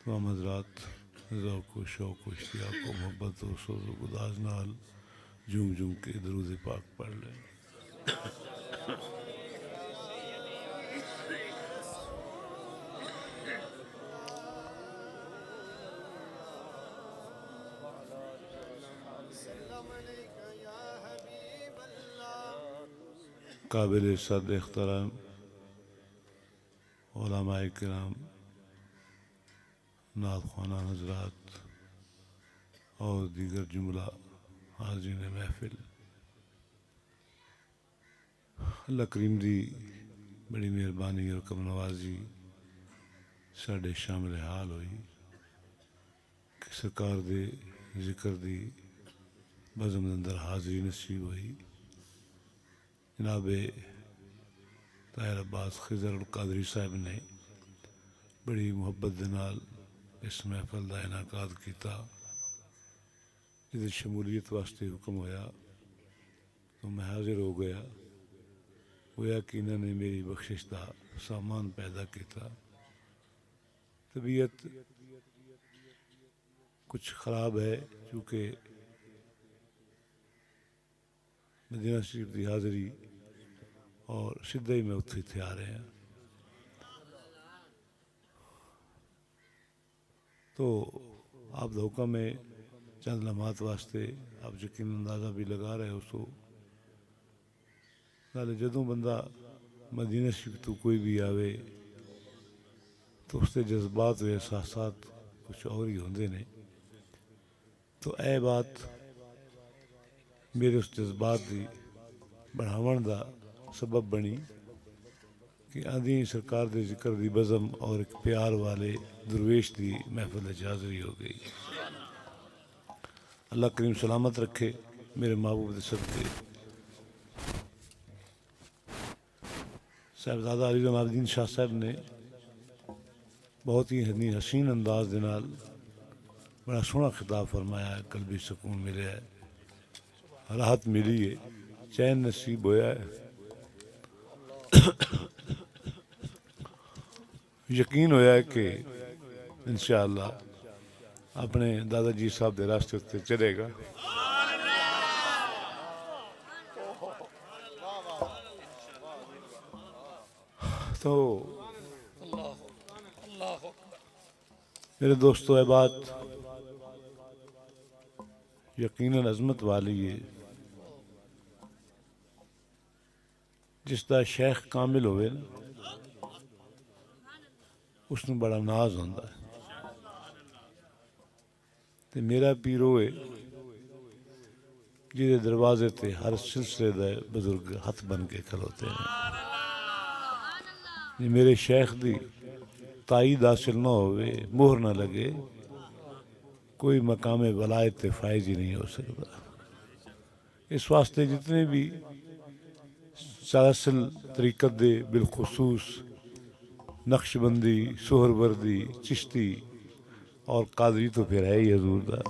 तमाम हज़रात ज़ौक़ व शौक़ व इश्तियाक़ व मोहब्बत व सोज़ व गुदाज़ नाल झूम झूम के दरूद पाक पढ़ लें। काबिल सद इख्तराम उलमाए किराम, नात ख़्वाना हज़रात और दीगर जुमला हाज़रीन महफ़िल, अल्लाह करीम दी बड़ी मेहरबानी और करम नवाजी साढ़े शामिल हाल हुई कि सरकार दे जिक्र दी बज़म अंदर हाज़री नसीब हुई। जनाब ताहिर अब्बास खिज़र कादरी साहब ने बड़ी मुहब्बत दे नाल इस महफल का इनाकाद किया, जिस शमूलियत वास्ते हुक्म होया तो मैं हाजिर हो गया। गोया कि इन्होंने मेरी बख्शिश का सामान पैदा किया। तबीयत कुछ ख़राब है चूँकि मदीना शरीफ की हाज़री और सीधे ही मैं उत्थे थे आ रहे हैं। तो आप हुक्म में चंद लम्हात वास्ते आप यकीन अंदाज़ा भी लगा रहे हो। सो नाले जदों बंदा मदीना शरीफ तो कोई भी आवे तो उसके जज्बात व एहसासात कुछ और ही होंदे ने। तो ए बात मेरे उस जज्बात की बढ़ावन का सबब बनी कि आदि सरकार के जिक्र की बज़म और एक प्यार वाले दरवेश की महफिल हाज़री हो गई। अल्लाह करीम सलामत रखे मेरे महबूब के सदके। साहबजादा अली जमालुद्दीन शाह साहब ने बहुत ही हसीन अंदाज के नाल बड़ा सोहना खिताब फरमाया है। कल्बी सुकून मिले है, राहत मिली है, चैन नसीब होया है। यकीन होया है कि इंशाअल्लाह अपने दादा जी साहब के रास्ते उत्ते चलेगा। तो मेरे दोस्तों ये बात यकीनन अजमत वाली है। जिसका शेख कामिल होवे ना उसनू बड़ा नाज होंदा है। ते मेरा पीर होए जिहदे दरवाजे ते हर सिलसिले दे बुजुर्ग हथ बन के खलोते हैं। जे मेरे शेख दी ताईद हासिल ना होवे, मोहर ना लगे, कोई मकाम वलायत ते फायज ही नहीं हो सकता। इस वास्ते जितने भी सलासिल तरीक़त दे बिलखुसूस नक्शबंदी, सोहरवर्दी, चिश्ती और कादरी तो फिर है ही हजूर दा।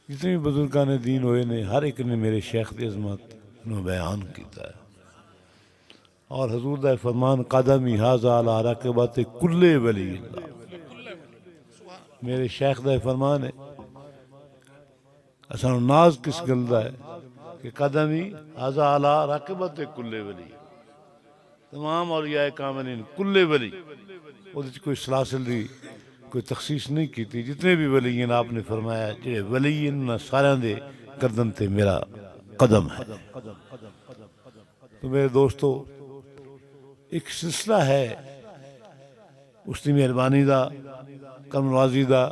जितने भी बुजुर्गान ने दीन होए ने हर एक ने मेरे शेख की अजमत नू बयान किया है। और हजूर दा फरमान कदमी हाजा अला रकबत कुल्ले वली अल्लाह। मेरे शेख दा फरमान है असा नाज किस गल दा है कि कदमी हाजा अला रकबत कुल्ले वली। तमाम औलिया कामिलीन कुल्ले वली कोई सलासिल दी कोई तखसीस नहीं की। जितने भी वली हैं आपने फरमाया जे वली इन सारे दे गर्दन ते मेरा कदम है। तो मेरे दोस्तों एक सिलसिला है उसकी मेहरबानी का, करमनवाजी का,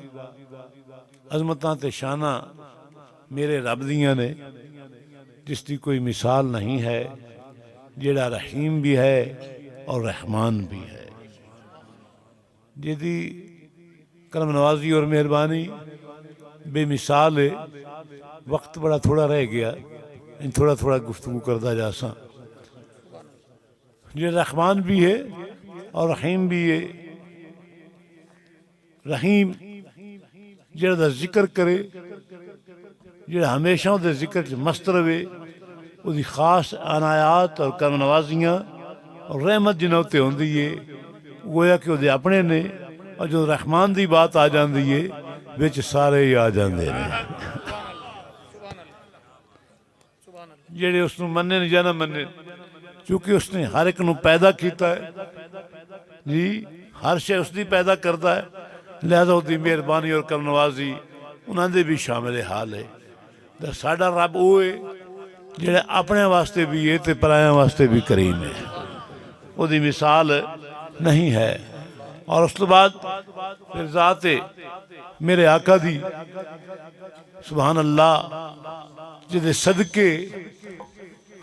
अजमतां ते शाना मेरे रब दियां ने जिसकी कोई मिसाल नहीं है, जेड़ा रहीम भी है और रहमान भी है, जिहदी करम नवाजी और मेहरबानी बेमिसाल है। वक्त बड़ा थोड़ा रह गया, इन थोड़ा थोड़ा गुफ्तगू करता जा सा। जे रहमान भी है और रहीम भी है। रहीम जेड़ा जिक्र करे, जेड़ा हमेशा उहदे जिक्र च मस्त रहे, उसकी खास अनायात और करम नवाजियाँ और रहमत जिन्हें उत्ते होंदी है, गोया कि उहदे अपने ने। और जो रहमान की बात आ जाती है, विच सारे ही आ जाते हैं, जेड़े उसनू मन्ने या ना मन्ने, क्योंकि उसने हर एक नू पैदा किया है जी, हर शे उसकी पैदा करता है। लिहाजा उसकी मेहरबानी और करम नवाजी उन्होंने भी शामिल हाल है। तो साडा रब वो है जेड़ा अपने वास्ते भी है तो पराया वास्ते भी करीम है, उसकी मिसाल नहीं है। और उस तो बाद फिर ज़ात मेरे आका दी सुभान अल्लाह, जिहदे सदके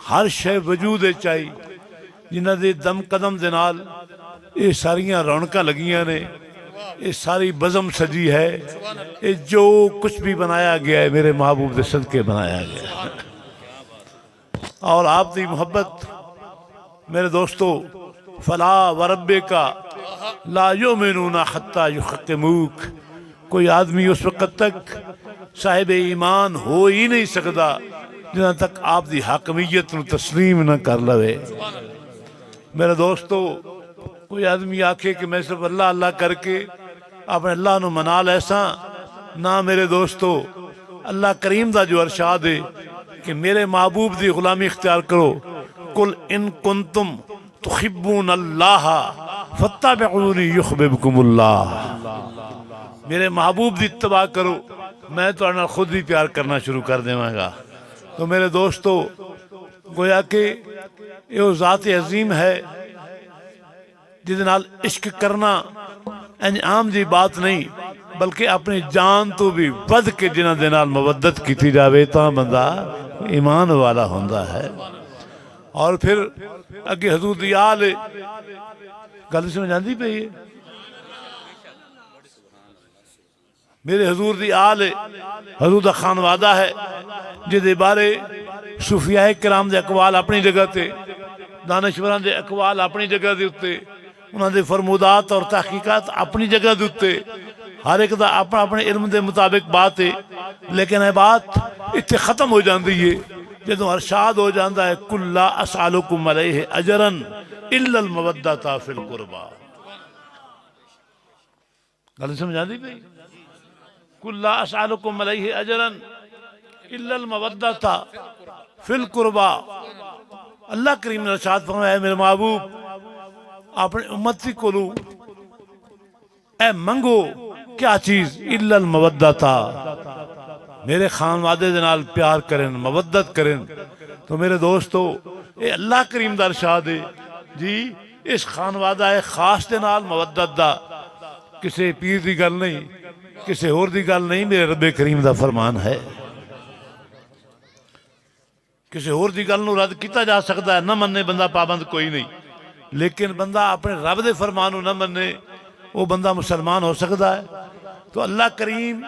हर शय वजूद आई, जिन्हां दे दम कदम दे नाल ये सारियां रौनकां लगियां ने, ये सारी बज़म सजी है। ये जो कुछ भी बनाया गया है मेरे महबूब के सदके बनाया गया है। और आपकी मोहब्बत मेरे दोस्तों, फला वरब्बे का ला युमिनूना हत्ता युहक्किमूक, कोई आदमी उस वक़्त तक साहिब ईमान हो ही नहीं सकता जिन्हों तक आपकी हकमीयत नू तस्लीम न कर लवे। मेरे दोस्तों, कोई आदमी आखे कि मैं सिर्फ अल्लाह अल्लाह करके अपने अल्लाह नू मना लैसा ना, मेरे दोस्तों, अल्लाह करीम का जो अरशाद है कि मेरे महबूब की गुलामी इख्तियार करो, कुल इन कुंतुम तुहिब्बून अल्लाह फत्तबिऊनी युहब्बिबकुमुल्लाह, मेरे महबूब की इत्तबा करो, मैं तो ना खुद ही प्यार करना शुरू कर देवांगा। तो मेरे दोस्तों, गोया कि ये ज़ात अजीम है जिहदे नाल इश्क करना आम जी बात नहीं, बल्कि अपनी जान तो भी वध के जिन्हां दे नाल मवद्दत की जाए तो बंदा ईमान वाला होंदा है। और फिर अगे हजूर दी आल गल समझ आती पई है, मेरे हजूर दी आल हजूर दा खानवादा है, जिहदे बारे सूफियाए किराम दे अकवाल अपनी जगह ते, दानश्वरां दे अकवाल अपनी जगह दे उत्ते, उन्हां दे फरमूदात और तहकीकात अपनी जगह दे उत्ते, हर एक दा अपना अपने इल्म दे मुताबिक बात है। लेकिन यह बात इत्थे खत्म हो जाती है जदों अरशाद हो जाता है, कुल्ला असअलुकुम अलैहि अजरन इल्लल मवद्दता फिल कुर्बा। गल समझ आती पई, कुल्ला असअलुकुम अलैहि अजरन इल्लल मवद्दता फिल कुर्बा। अल्लाह करीम ने इरशाद फरमाया, मेरे महबूब अपनी उम्मती कोलू ए मंगो क्या चीज, इल्लल मवद्दता, मेरे खानवादे दे नाल प्यार करें, मवद्दत करें। तो मेरे दोस्तों, ये अल्लाह करीम दा इरशाद है जी, इस खानवादा है खास दे नाल मवद्दत दा, किसी पीर की गल नहीं, किसी होर दी गल नहीं, मेरे रब्बे करीम दा फरमान है। किसी होर दी गल नूं रद्द किया जा सकता है, न मन्ने बंदा पाबंद कोई नहीं, लेकिन बंदा अपने रब दे फरमान नूं न मन्ने, वो बंदा मुसलमान हो सकता है। तो अल्लाह करीम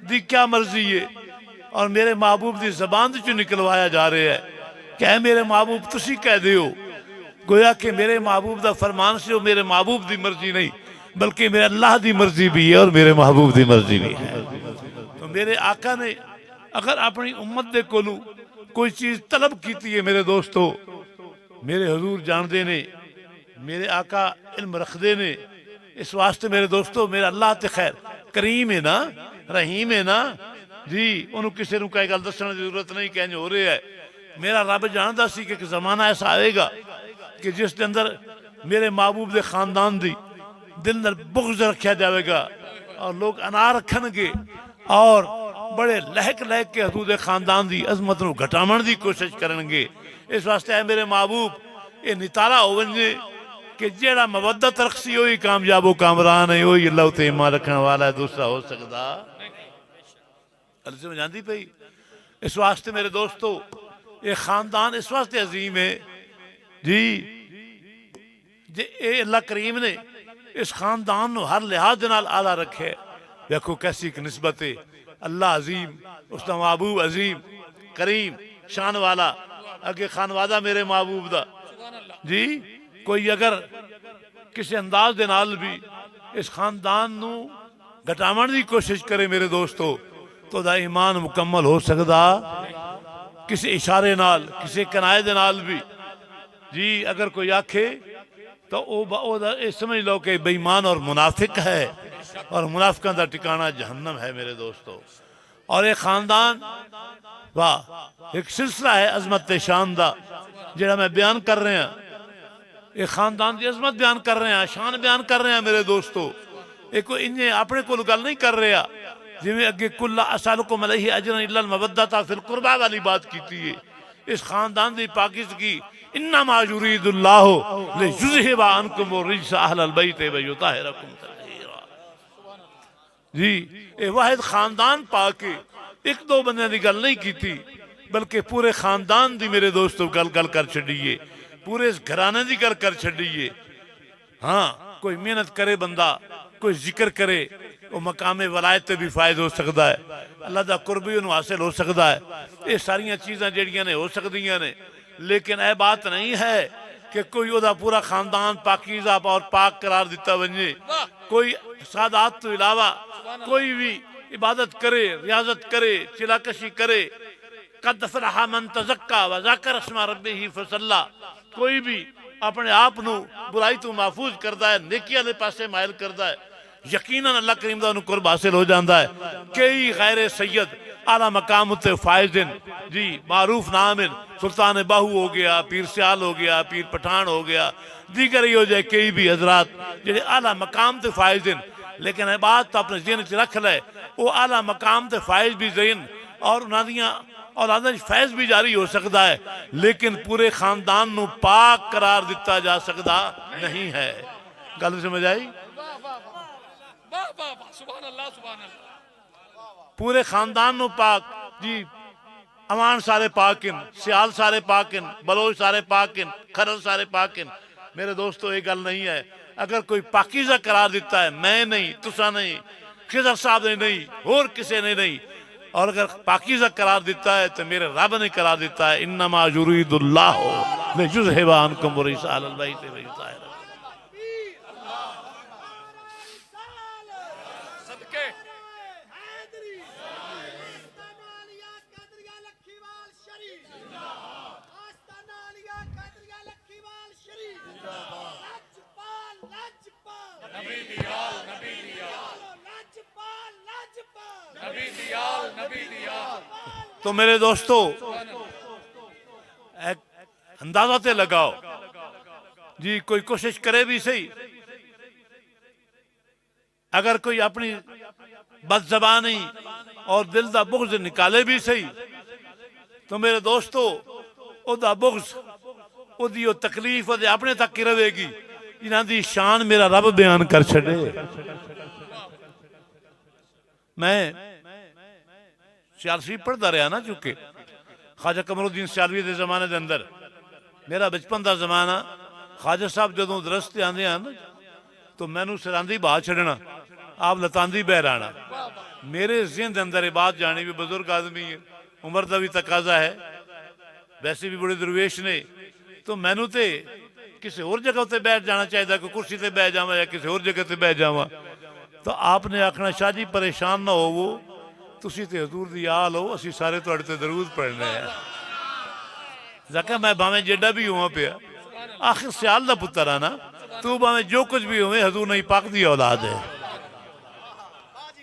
दी क्या मर्जी है, और मेरे महबूब की जबान चो निकलवाया जा रहा है कि ऐ मेरे महबूब तुसी कह दियो, गोया कि मेरे महबूब का फरमान से वो मेरे महबूब की मर्जी नहीं, बल्कि मेरे अल्लाह की मर्जी भी है और मेरे महबूब की मर्जी भी है। तो मेरे आका ने अगर अपनी उम्मत दे कोलू कोई चीज़ तलब की है, मेरे दोस्तों, मेरे हजूर जानते ने, मेरे आका इल्म रखते ने, इस वास्ते मेरे दोस्तों, मेरा अल्लाह तो खैर करीम है ना, रहीम है ना जी, उन्होंने किसी को कई गल दसने की जरूरत नहीं, कहीं हो रहा है। मेरा रब जानता सी कि एक जमाना ऐसा आएगा कि जिसके अंदर मेरे महबूब के खानदान की दिल अंदर बुग़्ज़ रखा जाएगा और लोग अनार रखणगे और बड़े लहक लहक के हजूर खानदान की अजमत को घटावन की कोशिश करेंगे। इस वास्ते है मेरे महबूब ये नितारा हो वजे कि जेड़ा मवद्दत रखसी वही कामयाब हो कामरान है, वही अल्लाह ते ईमान रखने वाला है, दूसरा हो सकता समझ आती पई। इस वास्ते मेरे दोस्तों ये खानदान इस वास्ते अजीम है जी जे अल्लाह करीम ने इस खानदान को हर लिहाज दे नाल आला रखे। देखो कैसी एक निस्बत है, अल्लाह अजीम, उसका महबूब अजीम करीम शान वाला, अगे खानवादा मेरे महबूब दा जी। कोई अगर किसी अंदाज दे नाल भी इस खानदान नू घटावन की कोशिश करे मेरे दोस्तों तो दा ईमान मुकम्मल हो सकता किसी इशारे नाल, किसी कनाए दे नाल भी जी। अगर कोई आखे तो ये समझ लो कि बेईमान और मुनाफिक है, और मुनाफिकों का ठिकाना जहन्नम है मेरे दोस्तों। और एक खानदान वाह एक सिलसिला है अजमत शान दा जेड़ा मैं बयान कर रहे हैं, एक खानदान की अजमत बयान कर रहे हैं, शान बयान कर रहे हैं मेरे दोस्तों। एक इन्हें अपने को गल नहीं कर रहा जिमें अगे कुल्ला असलकुम अलैहि अजरन इल्लल मवद्दता फिल कुर्बा वाली बात की है। इस खानदान की पाकिज़गी इन्नमा युरीदुल्लाहु लियुज़हिबा अन्कुम रिज्स अहलल बैत व युतहिरकुम तत्हीरा जी। ये वाहिद खानदान पाके एक दो बंदे की गल नहीं की, बल्कि पूरे खानदान की मेरे दोस्तों गल कर छड़िए, पूरे इस घराने की गल कर छड़िए। हाँ कोई मेहनत करे बंदा, कोई जिक्र करे, वो मकामे वलायत भी फायद हो सकता है, अल्लाह का कुर्ब भी उन्हें हासिल हो सकता है। ये सारिया चीज़ा जड़िया ने हो सकदियां ने, लेकिन यह बात नहीं है कि कोई वह पूरा खानदान पाकीज़ा और पाक करार दिता बने। कोई सादात तो इलावा कोई भी इबादत करे, रियाजत करे, चिलाकशी करे, कद अफ़लह मन तज़क्का व ज़करा अस्मा रब्बिही फसल्ला, कोई भी अपने आप नू बुराई तो महफूज करता है, नेकी वाले पासे मायल करता है, यकीनन अल्लाह करीम दा उन्हें कुर्ब हासिल हो जाता है। कई गैर सैयद आला मकाम उत्ते फायजिन जी, मारूफ नामिन, सुल्तान बाहू हो गया, पीर सियाल हो गया, पीर पठान हो गया, दीगर ही हो जाए कई भी हजरात जेडे आला मकाम ते फायजिन। लेकिन यह बात तो अपने जहन च रख ले, वो आला मकाम ते फायज भी जहन और उन्होंने औलादा फैज भी जारी हो सकता है, लेकिन पूरे खानदान नू पाक करार दिता जा सकता नहीं है। गल समझ आई? पूरे खानदान नू पाक जी, अमान सारे पाकिन, सियाल सारे पाकिन, बलोच सारे पाकिन, खरल सारे पाकिन। मेरे दोस्तों ये गल नहीं है, अगर कोई पाकीज़ा करार दिता है, मैं नहीं, तुसा नहीं, खिज़र साहब ने नहीं, और किसी ने नहीं, और अगर पाकीज़ा करार दिता है तो मेरे रब ने करार दिता है इन्नमा युरीदुल्लाहु लियुज़हिबा अन्कुम रिज्स अहलल बैत व युतहिरकुम। तो मेरे दोस्तों एक अंदाजा ते लगाओ जी, कोई कोशिश करे भी सही, अगर कोई अपनी बदज़बानी और दिल दा बुग़्ज़ निकाले भी सही, तो मेरे दोस्तों ओदा बुग़्ज़, ओदी ओ तकलीफ ओदे अपने तक ही रहेगी, इन्हां दी शान मेरा रब बयान कर छड़े। मैं सियालसी पढ़ता रहा ना, चूंकि ख्वाजा कमरुद्दीन सियालवी के जमाने के अंदर मेरा बचपन का जमाना, ख्वाजा साहब जो दरस्त आते हैं तो मैनू सरांदी बहा छड़ना, आप लतांदी बह रहना। मेरे ज़हन के अंदर ये बात जानी भी बुजुर्ग आदमी है, उम्र का भी तकाजा है, वैसे भी बड़े दरवेश ने, तो मैनू तो किसी होर जगह उत्ते बैठ जाना चाहिए, कोई कुर्सी से बह जावा या किसी होर जगह से बह जावा। तो आपने आखना शाह जी परेशान ना होवो, तुसी ते हजूर दी आल हो, असी सारे तुहाडे ते दरूद पढ़ने हैं। जका मैं भावें जेडा भी हुआ पिया, आखिर सियाल दा पुत्र है ना, तू भावें जो कुछ भी होवे हजूर नहीं पाक दी औलाद है।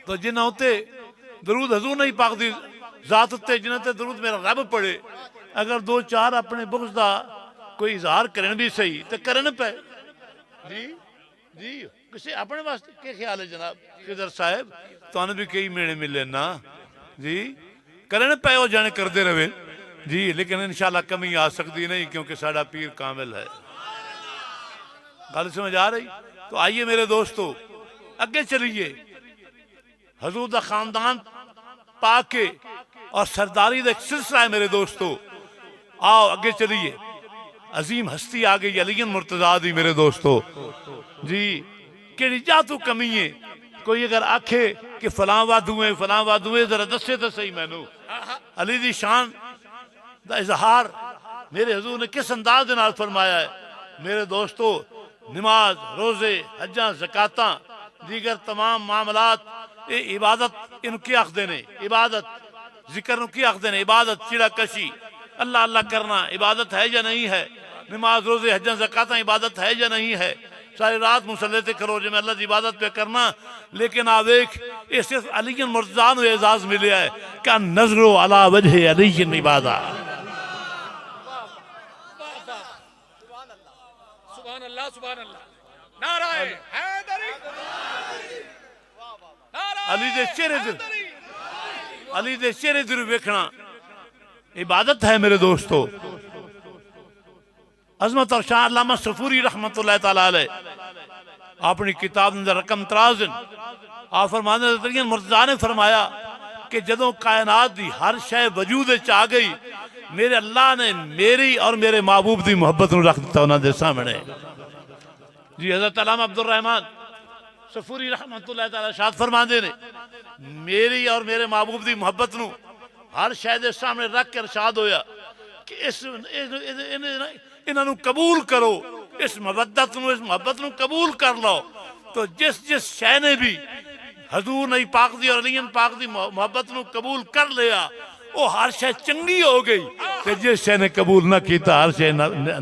तो जिन्हें उत्ते दरूद हजूर नहीं पाक दी जात उत्ते जिन्हें ते दरूद मेरा रब पढ़े, अगर दो चार अपने बुग़्ज़ दा कोई इजहार करन भी सही तो करन पे जी जी। किसी अपने वास्ते क्या ख्याल है जनाब खिज़र साहब, तुहानू भी कई मेले मिले ना जी, करन पे हो जाने करते रहे जी, लेकिन इंशाल्लाह कमी आ सकती नहीं क्योंकि साड़ा पीर कामिल है। गल समझ आ रही? तो आइए मेरे दोस्तों आगे चलिए, हजूर दा खानदान पाके और सरदारी का एक सिलसिला है मेरे दोस्तों। आओ आगे चलिए, अजीम हस्ती आ गई अलीन मुर्तजा दी मेरे दोस्तों जी। कि जातू कमी है, कोई अगर आखे कि फलां वादू है जरा दसे तो सही मैनू अली दी शान दा इजहार मेरे हजूर ने किस अंदाज दे नाल फरमाया है। मेरे दोस्तों, नमाज, रोजे, हज्जा, ज़कातां, दीगर तमाम मामलात, ये इबादत इनकी आखदे ने। इबादत जिक्र की आखदे ने। इबादत चिड़ा कशी, अल्लाह अल्लाह करना इबादत है या नहीं है? नमाज, रोजे, हज्जा, ज़कातां इबादत है या नहीं है? सारी रात मुसल्ले ते खरो जो मैं अल्लाह की इबादत पे करना। लेकिन आ वेख, ये सिर्फ अलीन मुर्तज़ा नूं एजाज मिले है क्या नजरो अला वजह अलीन इबादा। अली दे चेहरे दे वेखना इबादत है मेरे दोस्तों। अजमत और शाह अल्लामा सफूरी रहमतुल्लाह तआला अलैह अपनी किताब अंदर रकम तराज़न आप फरमाते हैं, मुर्तज़ा ने फरमाया कि जदों कायनात दी हर शय वजूद आ गई, मेरे अल्लाह ने मेरी और मेरे महबूब की मुहब्बत नूं रख दिता उन्हां दे सामने जी। हज़रत अल्लामा अब्दुल रहमान सफूरी रहमतुल्लाह तआला शाद फरमाते ने, मेरी और मेरे महबूब की मुहब्बत नूं हर शय दे सामने रख के इरशाद होया कि इन्हों कबूल करो, इस मुवद्दत नूं, इस मुहब्बत नूं कबूल कर लो। तो जिस जिस शय ने भी हजूर नबी पाक दी और अलीन पाक दी मुहब्बत नूं कबूल कर लिया, वो हर शय चंगी हो गई। ते जिस शय ने कबूल ना किया, हर शय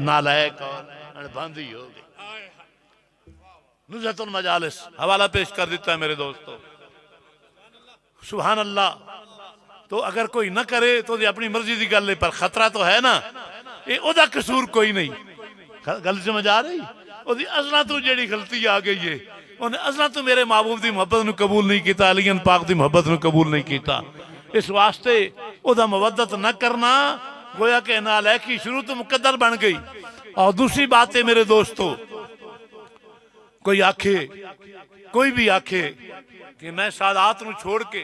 नालायक और अणबंधी हो गई। नुज़हतुल मजालिस हवाला पेश कर देता है मेरे दोस्तों। सुभान अल्लाह। तो अगर कोई ना करे तो अपनी मर्जी की गल है, पर खतरा तो है ना, ये ओदा कसूर कोई नहीं। गल समझ आ रही? ओदी अज़ला तो जेड़ी गलती आ गई है, उन्हें अज़ला तो मेरे महबूब की मुहब्बत नूं कबूल नहीं किया, अलीन पाक की मुहब्बत नूं कबूल नहीं किया। इस वास्ते ओदा मुवद्दत न करना गोया के नालैकी शुरू तो मुकद्दर बन गई। और दूसरी बात है मेरे दोस्तों, कोई आखे, कोई भी आखे कि मैं सादात नूं छोड़ के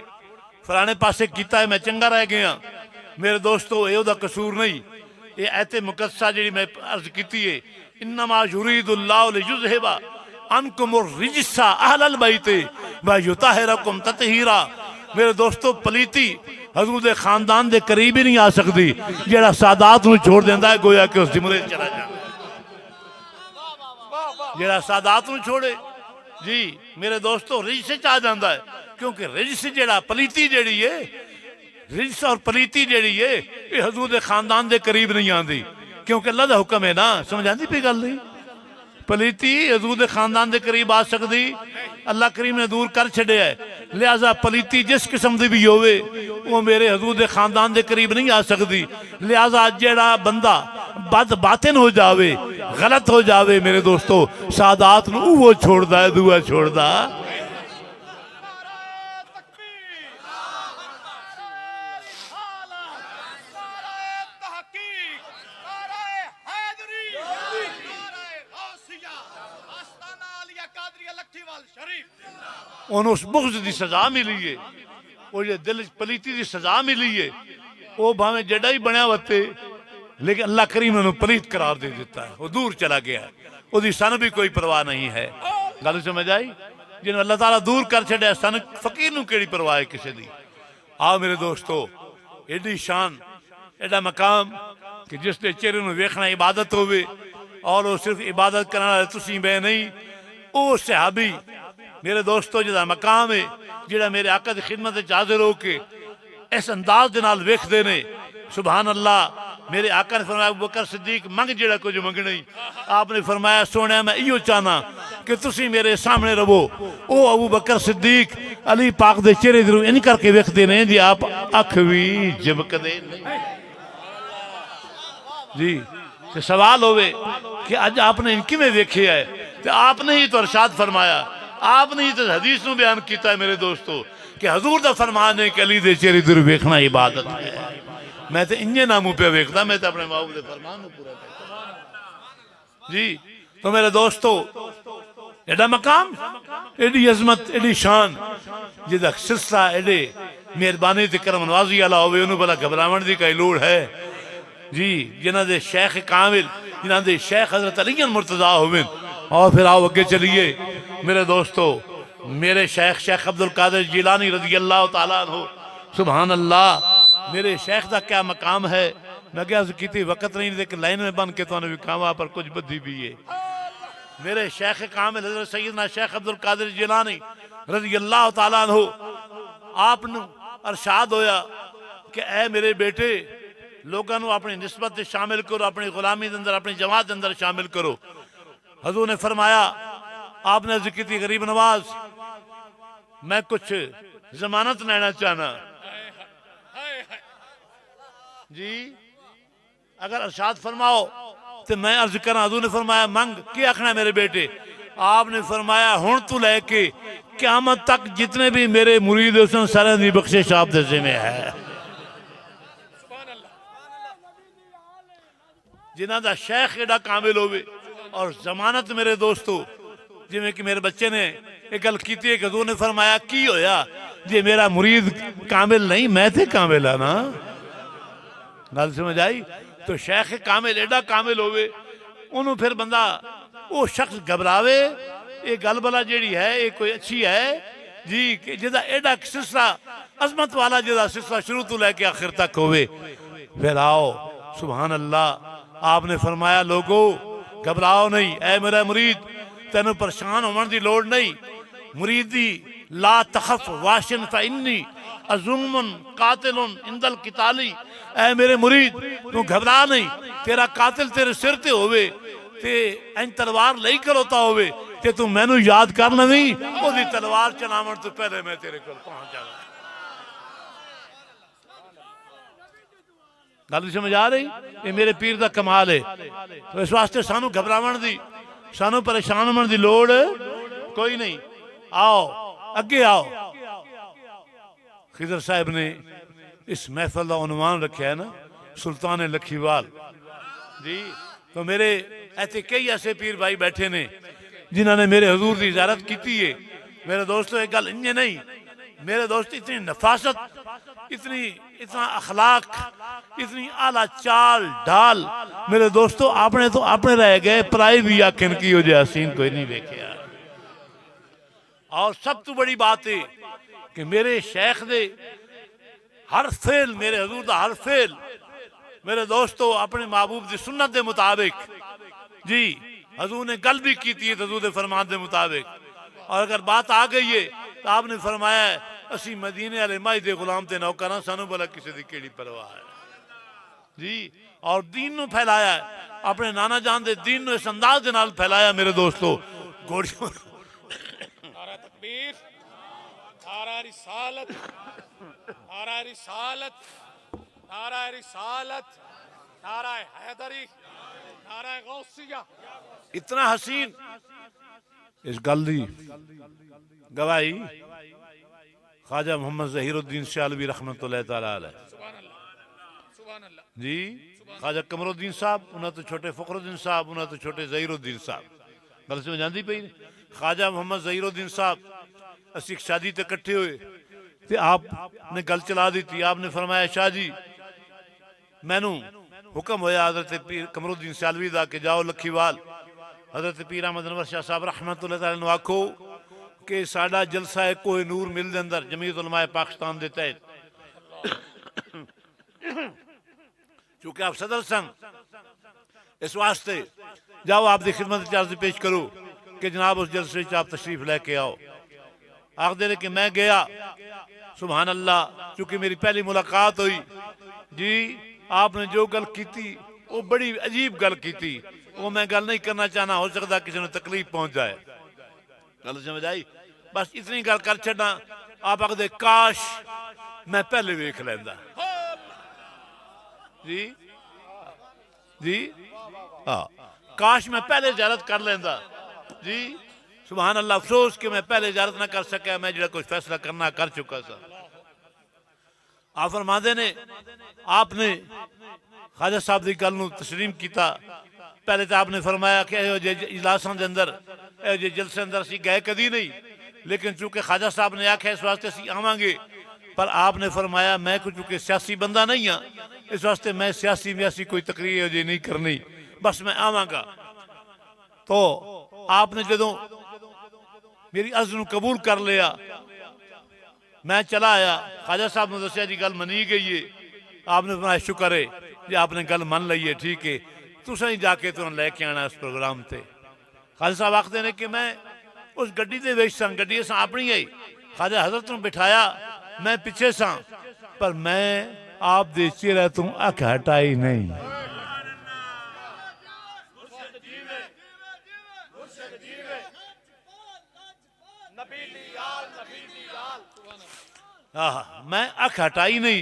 फलाने पासे किया है, मैं चंगा रह गया, मेरे दोस्तों ये ओदा कसूर नहीं। ये ऐते मुकद्दसा जी मैं अर्ज की है, इन्नमा युरीदुल्लाहु लियुज़हिबा अनकुमुर रिज्सा अहलल बैति व युतहिरकुम तत्हीरा। मेरे दोस्तों, पलीती हजूर दे खानदान दे करीब ही नहीं आ सकती। जेड़ा सादात नूं छोड़ देंदा है गोया कि उस जिमरे चला जाता। जेड़ा सादात नूं छोड़े जी मेरे दोस्तों रिज से आ जाता है, क्योंकि रिज से जेड़ा पलीती जेड़ी है, रिज और पलीती जेड़ी है, ये हजूर दे खानदान दे करीब नहीं आती। क्योंकि अल्लाह दा हुक्म है ना, समझ आती पई गल नहीं? पलीती हजूर दे खानदान दे करीब आ सकती, अल्लाह करीम ने दूर कर छड़िया है। लिहाजा पलीती जिस किस्म की भी होवे वो मेरे हजूर दे खानदान दे करीब नहीं आ सकती। लिहाजा जेड़ा बंदा बद बातिन हो जावे, गलत हो जावे, मेरे दोस्तों, सादात नूं वो छोड़दा है, दुआ छोड़दा। उस बुग़्ज़ की सजा मिली है, वो जो दिल पलीती की सजा मिली है, वो भावें जड़ा ही बनया वते, लेकिन अल्लाह करीम ने पलीत करार दे देता है, वो दूर चला गया है, उसकी सन भी कोई परवाह नहीं है। गल समझ आई? जिन्हें अल्लाह ताला दूर कर छड़िया, सन फकीर नूं केड़ी परवाह है किसी की। आओ मेरे दोस्तों, एडी शान, एडा मकाम कि जिसके चेहरे नूं वेखना इबादत होवे, और वो सिर्फ इबादत करने वाले तुसीं मैं नहीं, वो सहाबी मेरे दोस्तों जिहदा मकाम है, जिहड़ा मेरे आका दी खिदमत विच हाज़िर हो के इस अंदाज दे नाल वेखदे ने। सुभान अल्लाह। मेरे आका ने फरमाया, अबू बकर सिद्दीक मंग जेड़ा कुछ मंगना ही। आपने फरमाया, सोने मैं इहो चाहना कि तुसी मेरे सामने रहो। ओ अबू बकर सिद्दीक अली पाक दे चेहरे दे इन करके वेखदे ने जी आप अख भी झपकदे नहीं जी। ते सवाल होवे कि अज आपने किवें वेखे है, ते आपने ही तो इरशाद फरमाया, आपने ही तो हदीस में बयान किया है मेरे दोस्तों कि हजूर दा फरमान है कि अली दे चेहरे दूर वेखना इबादत है। मैं तो इंजे ना मुंह पे वेखदा, मैं तो अपने महबूब दे फरमान को पूरा करता जी। तो मेरे दोस्तों, एडा मकाम, एडी अजमत, एडी शान, जिदा सिलसिला एडे मेहरबानी ते करम नवाजी वाला होवे, उन्होंने भला घबरावन की कोई लोड़ है जी। जिन्हों के शेख कामिल, जिन्हों के शेख हजरत अली मुर्तजा होवे। और फिर आओ अगे चलिए मेरे दोस्तों, मेरे शेख शेख अब्दुल कादिर जिलानी रज़ी अल्लाह तआला अन्हु, सुभान अल्लाह, मेरे शेख का क्या मकाम है। मैं क्या की वक्त नहीं, लेकिन लाइन में बन के तुमने विखावा पर कुछ बदी भी है। मेरे शेख कामिल हजरत सैयदना शेख अब्दुल कादिर जिलानी रज़ी अल्लाह तआला अन्हु, आपनु अरशाद होया कि ऐ मेरे बेटे, लोगों को अपनी निस्बत से शामिल करो, अपनी गुलामी के अंदर, अपनी जमात के अंदर शामिल करो। हजूर ने फरमाया, आपने जिक्र की गरीब नवाज, मैं कुछ जमानत लेना चाहना जी। अगर अरशाद फरमाओ तो मैं अर्ज करा। हजूर ने फरमाया मंग, क्या आखना मेरे बेटे। आपने फरमाया हुण तू लैके क़यामत तक जितने भी मेरे मुरीद उन सारे दी बख्शिश आप दे जिम्मे है। जिन्हों का शेख एडा कामिल होवे। और जमानत मेरे दोस्तों, जिमें कि मेरे बच्चे ने एक गल की है कि हजूर ने फरमाया की होया जे मेरा मुरीद कामिल नहीं, मैं तो कामिल है ना। गल समझ आई। तो शेख कामिल एडा कामिल होवे, उन्होंने फिर बंदा वो शख्स घबरावे, ये गल भला जी है ये कोई अच्छी है जी, कि जिदा एडा सिलसिला अजमत वाला, जिदा सिलसिला शुरू तो लैके आखिर तक होवे। फिर आओ सुभान अल्लाह, आपने फरमाया लोगो घबराओ नहीं, ऐ मेरा मुरीद, तेन परेशान होने की लोड़ नहीं। मुरीदी ला तखफ वाशिन फइन्नी अज़ुम्मुन कातिलुन इंदल किताली। ऐ मेरे मुरीद, तू घबरा नहीं, तेरा कातिल तेरे सिर ते होवे ते इंज तलवार लई खलोता होवे ते तू मैनू याद कर लवी, ओदी तलवार चलावन तो पहले मैं तेरे कोल पहुंच जावां। गल समझ आ रही? ये मेरे पीर का कमाल है। तो इस वास्ते सानू घबरावन दी, सानू परेशान होने की लोड़ कोई नहीं। आओ अगे आओ। खिदर साहब ने इस महफल का उन्वान रखा है ना, सुल्तान लखीवाल जी। तो मेरे ऐसे कई ऐसे पीर भाई बैठे ने जिन्होंने मेरे हजूर की इजारत की है। मेरे दोस्तों एक गल इंज नहीं, मेरे दोस्त इतनी नफासत, इतना अखलाक, इतनी आला चाल ढाल, मेरे दोस्तों आपने तो अपने रह गए, पराई भी आखिन की हो जाए हसीन कोई नहीं देखा। और सब तो बड़ी बात है कि मेरे शेख दे हर फेल, मेरे हजूर का हर फेल, मेरे दोस्तों अपने महबूब की सुन्नत के मुताबिक जी। हजूर ने गल भी की है हजूर के फरमान के मुताबिक। और अगर बात आ गई है तो आपने फरमाया असी मदीने वाले माई दे गुलाम ते नौकर, सानू भला किसी की केड़ी परवाह है जी। और दीन नू फैलाया, अपने नाना जान दे दीन नू इस अंदाज दे नाल फैलाया। मेरे दोस्तों घोड़ियों नारा तकबीर, नारा रिसालत, नारा रिसालत, नारा रिसालत, नारा हैदरी, नारा गौसिया। इतना हसीन इस गल दी गवाही ख्वाजा मोहम्मद ज़हीरुद्दीन सियालवी रहमतुल्लाह तआला अलैह जी, ख्वाजा कमरुद्दीन साहब, उन्हें तो छोटे फखरुद्दीन साहब, उन्हें तो छोटे ज़हीरुद्दीन साहब। गल समझ आती पई। ख्वाजा मोहम्मद ज़हीरुद्दीन साहब असी शादी ते इकट्ठे हुए तो आपने गल चला दी थी। आपने फरमाया शाह जी मैनू हुक्म होया हजरत पीर कमरुद्दीन सियालवी दा कि जाओ लखीवाल हजरत पीर अहमद अनवर शाह साहब रहमतुल्लाह तआला अलैह आखो कि साडा जलसा है कोई नूर मिल दे अंदर जमीयत उलमाए पाकिस्तान दे तहत, चूंकि आप सदर सन, इस वास्ते जाओ आप दी खिदमत अर्ज पेश करो कि जनाब उस जलसे आप तशरीफ लेके आओ। आख दे कि मैं गया, सुभान अल्लाह, चूंकि मेरी पहली मुलाकात हुई जी। आपने जो गल की वो बड़ी अजीब गल की, वो मैं गल नहीं करना चाहना, हो सकता किसी ने तकलीफ पहुंच जाए। गल समझ आई? बस इतनी गल कर छड़ा। आप आखदे काश मैं पहले वेख लैंदा जी जी, हाँ काश मैं पहले इजारत कर लेंदा जी। सुभान अल्लाह, अफसोस कि मैं पहले इजारत ना कर सका, मैं जो कुछ फैसला करना कर चुका था। आप फरमाते ने आपने ख्वाजा साहब की गल तस्लीम किया। पहले तो आपने फरमाया कि इजलासां के अंदर ਇਹ ਜੇ ਜਲਸੇ ਅੰਦਰ ਅਸੀਂ गए कदी नहीं, लेकिन चूंकि ख्वाजा साहब ने आख्या इस वास्ते असी आवांगे, पर आपने फरमाया मैं को चूंकि सियासी बंदा नहीं हाँ, इस वास्ते मैं सियासी व्यासी कोई तकरीर अजे नहीं करनी, बस मैं आवांगा। तो आपने जो मेरी अर्ज नूं कबूल कर लिया, मैं चला आया। ख्वाजा साहब ने दसिया जी गल मनी गई है। आपने फरमाया शुक्र है जी आपने गल मन ली है, ठीक है, तुसा ही जाके तुरंत लैके आना उस प्रोग्राम से। ख्वाजा साहब आखते हैं कि मैं उस गड्डी दे विच सां, गड्डी असां अपनी आई, ख्वाजा हजरत नूं बिठाया, मैं पिछे सां, पर मैं आप दे चेहरे तो अख हटाई नहीं। मैं अख हटाई नहीं।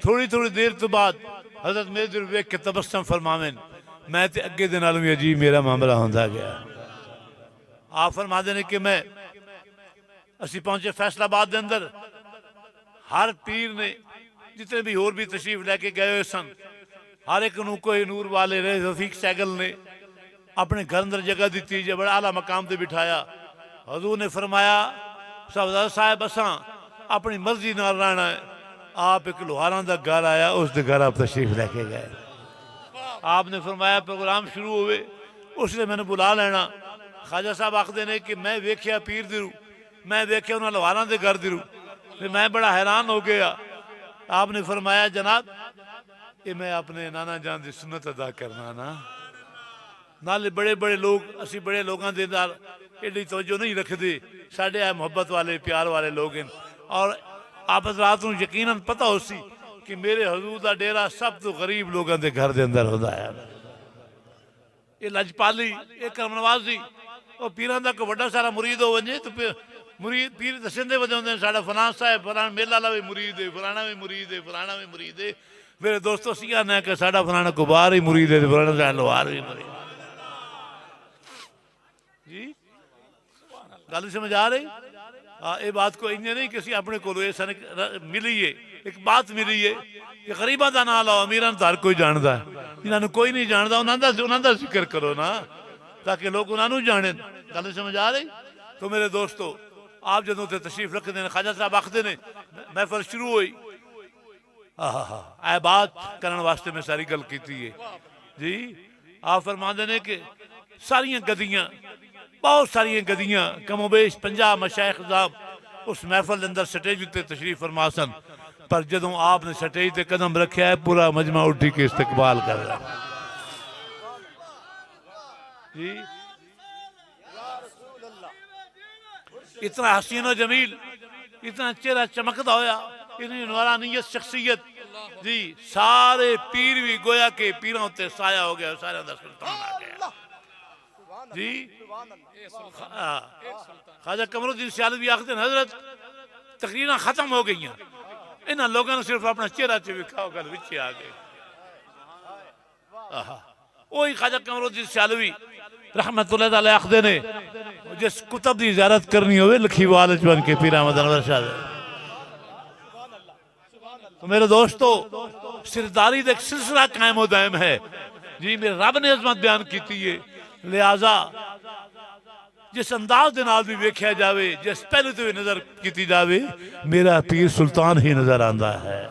थोड़ी थोड़ी देर तो बाद हजरत मेरे दिल वेख के तबस्सुम फरमावेन, मैं ते अगे दे नालों भी अजीब मेरा मामला होंदा गया। आप फरमाते ने कि मैं असी पहुंचे फैसलाबाद के अंदर, हर पीर ने जितने भी होर भी तशरीफ लैके गए हुए सन, हर एक नूं कोई नूर वाले रहे रफीक सैगल ने अपने घर अंदर जगह दी, जो बड़ा आला मकाम से बिठाया। हजूर ने फरमाया सरदार साहब असा अपनी मर्जी नाल रहना है। आप एक लोहारा का घर आया, उस घर आप तशरीफ लैके गए। आपने फरमाया प्रोग्राम शुरू होवे, उसने मैंने बुला लेना। ख्वाजा साहब आखते ने कि मैं वेख्या पीर दी रू, मैं वेख्या उन्होंने लोहारा के घर दी रू, फिर मैं बड़ा हैरान हो गया। आपने फरमाया जनाब ये मैं अपने नाना जान की सुन्नत अदा करना ना, नाले बड़े बड़े लोग असी बड़े लोगों के नाल एडी तवज्जो नहीं रखते, साढ़े है मुहब्बत वाले प्यार वाले लोग हैं। और आप रात को यकीनन पता हो सी कि मेरे हजूर का डेरा सब तो गरीब लोगों के घर के अंदर होता है। ये लजपाली ये करम नवाजी और पीर का कोई बड़ा सारा मुरीद हो वजे तो मुरीद पीर दसेंदे वजाते साढ़ा फलां साहब फलाना मेला वाला भी मुरीद है, फलाना भी मुरीद है, फलाना भी मुरीद है। मेरे दोस्तों असी कहने कि साढ़ा फलाना गुबार ही मुरीद है, फलाना साढ़ा लोहार भी मुरीद जी। गल समझ आ रही? हाँ, ये बात को इन्हें नहीं कि असी अपने को मिली है, एक बात मिली है कि गरीबों का नाम लो, अमीर तो हर कोई जानता है, जिन्होंने कोई नहीं जानता उन्होंने जिक्र करो ना, ताकि लोग उन्होंने जाने। गल समझ आ रही? तो मेरे दोस्तों आप जो तशरीफ रखते हैं, ख्वाजा साहब आखते ने महफल शुरू हुई, ए बात करने वास्ते मैं सारी गल की है जी। आप फरमाते ने कि सारिया गद्दियां बहुत सारिया गद्दियां कमोबेश 50 मशाइख साहब उस महफल के अंदर स्टेज उत्ते तशरीफ फरमा सन, पर जदों आपने स्टेज ते कदम रखा है पूरा मजमा उठी के इस्तकबाल कर रहा जी। इतना हसीन और जमील, इतना चेहरा चमकदा होया, इतनी नूरानियत शख्सियत जी। सारे पीर भी गोया के पीरों उत्ते साया हो गया, सारे दा सुल्तान आ गया जी। ख्वाजा कमरुद्दीन सियालवी भी आखते हजरत तकरीरां खत्म हो गई, इन्होंने लोगों ने सिर्फ अपना चेहरा च विखाओ गल विच आ गए। वही ख्वाजा कमरुद्दीन सियालवी रहमतुल्लाह अलैह आखदे ने जिस कुतब की ज़ियारत करनी हो लखीवाल बन के पीर अहमद अनवर शाह। तो मेरे दोस्तों सिरदारी का एक सिलसिला कायम हो दायम है जी। मेरे रब ने अजमत बयान की है, लिहाजा जिस अंदाज के नाल भी वेख्या जाए, जिस पहलू तो भी नजर की जाए, मेरा पीर सुल्तान ही नजर आता है।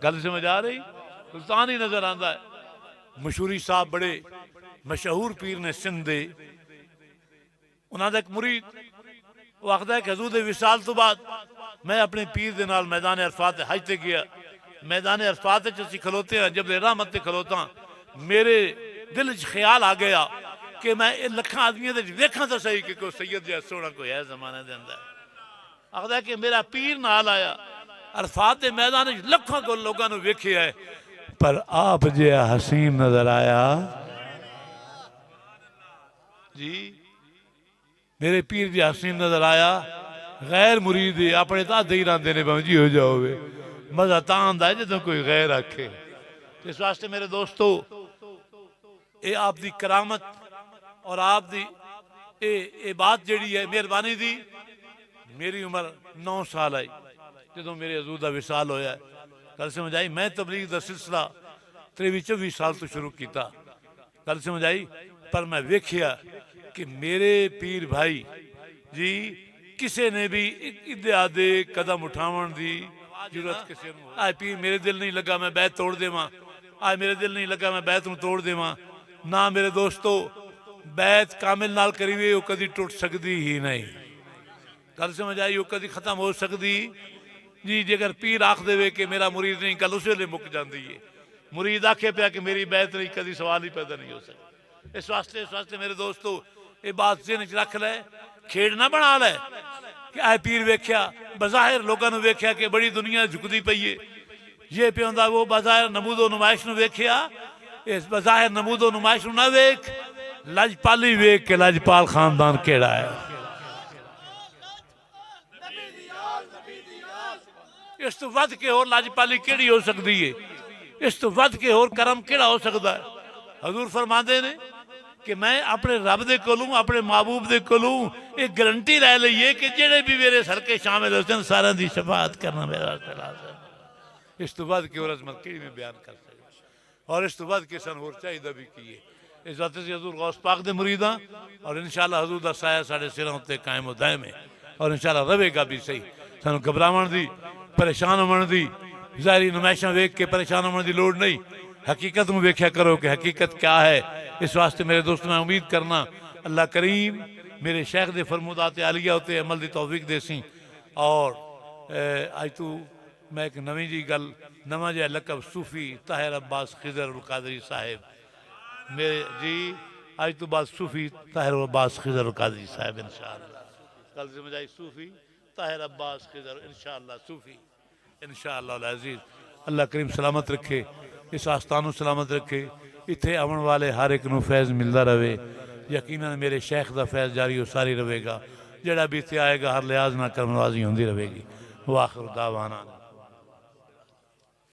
गल समझ आ रही? सुल्तान ही नजर आता है। मशहूरी साहब बड़े मशहूर पीर ने सिंध दे, उन्होंने एक मुरीद वो आखदा है कि हजूर दे विसाल तो बाद मैं अपने पीर दे नाल मैदान अरफात हज ते गया। मैदान अरफात असीं खलोते हैं, जब रहमत ते खलोता मेरे दिल च ख्याल आ गया कि मैं लखा आदमियों वेखा तो सही कि कोई सैयद जैसा सोना कोई है जमाने के अंदर। आखदा कि मेरा पीर नाल आया अरफात के मैदान लखों को लोगों ने वेख्या है, पर आप जे हसीन नजर आया जी। मेरे पीर जी हसीन नजर आया, गैर मुरीद अपने तादे ही रहांदे ने भावें जी हो जाओगे, मजा तां आंदा है जो कोई गैर आखे। इस वास्ते मेरे दोस्तों ये आपकी करामत और आपकी ये बात जी है मेहरबानी दी। मेरी उम्र 9 साल आई जो मेरे हजूर का विसाल होया। गल समझ आई? मैं तबलीग का सिलसिला 23-24 साल तो शुरू किया। गल समझ आई? पर मैं वेख्या कि मेरे पीर भाई जी किसी ने भी इद्या दे कदम उठावन दी जरूरत किसी को आज पीर मेरे दिल नहीं लगा मैं बैत तोड़ देवां आज मेरे दिल नहीं लगा मैं बैत नूं तोड़ देवां ना मेरे दोस्तों बैत कामिल नाल करीवे वो कदी टुट सकती ही नहीं गल समझ आई वो कदी खत्म हो सकती जी जेकर पीर आख देवे कि मेरा मुरीद नहीं गल उस वेले मुक जाती है मुरीद आखे पिया कि मेरी बैत नहीं कदी सवाल ही पैदा नहीं हो सकता इस वास्ते मेरे दोस्तों ये बात जिहन च रख लै खेड़ ना बना लै कि आए पीर वेख्या बज़ाहिर लोगों ने वेख्या कि बड़ी दुनिया झुकती पई है ये पे होंदा वो बज़ाहिर नमूदो नुमाइश नूं वेख्या इस बज़ाहिर नमूदो नुमाइश नूं ना वेख लजपाली वेख के लजपाल खानदान केड़ा है इस तो वध के होर लजपाली केड़ी हो सकती है इस तो वध के होर करम केड़ा हो सकता है हजूर फरमाते ने कि मैं अपने रब दे कोलों अपने महबूब दे कोलों एक गारंटी लै लईए कि जेड़े भी मेरे सदके शामिल होते सारे दी शफाअत करना मेरा लाज़िम इस तो वध के होर अज़मत केड़ी में बयान कर सकते और इस तो वध के सन होर चाहिदा भी की है इस वास्ते से हजूर गौस पाक दे मुरीद हां और इंशाअल्लाह हजूर दा साया साडे सिरां उत्ते कायम दायम है और इंशाअल्लाह रहेगा भी सही सानू घबरावण दी परेशान होने की ज़ाहिरी नुमाइशां वेख के परेशान होने की लोड़ नहीं हकीकत में वेख्या करो कि हकीकत क्या है इस वास्ते मेरे दोस्त मैं उम्मीद करना अल्लाह करीम मेरे शेख दे फरमुदात आलिया उत्ते अमल की तौफीक देसी और अज तू मैं एक नवी जी गल नवा जिहा लकब सूफी ताहिर अब्बास खिजर उल कादरी साहिब मेरे जी अज तो बाद सूफी ताहिर अब्बास खिजर उल कादरी साहिब इंशाअल्लाह कल समझ आई सूफी ताहिर अब्बास खिजर इंशाअल्लाह सूफी इंशाअल्लाह अज़ीज़ अल्लाह करीम सलामत रखे इस आस्थान सलामत रखे इत्थे आवन वाले हर एक नूं फैज़ मिलता रहे यकीनन मेरे शेख का फैज़ जारी सारी रहेगा जड़ा भी इत्थे आएगा हर लिहाज ना करम नवाजी होंदी रहेगी वाखिर दावाना